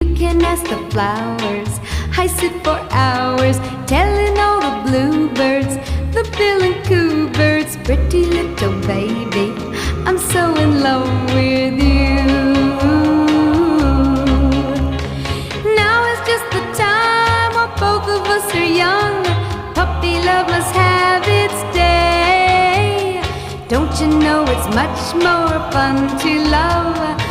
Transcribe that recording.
You can ask the flowers. I sit for hours telling all the bluebirds, the bill and coo birds, pretty little baby, I'm so in love with you. Now is just the time while both of us are young. Puppy love must have its day. Don't you know it's much more fun to love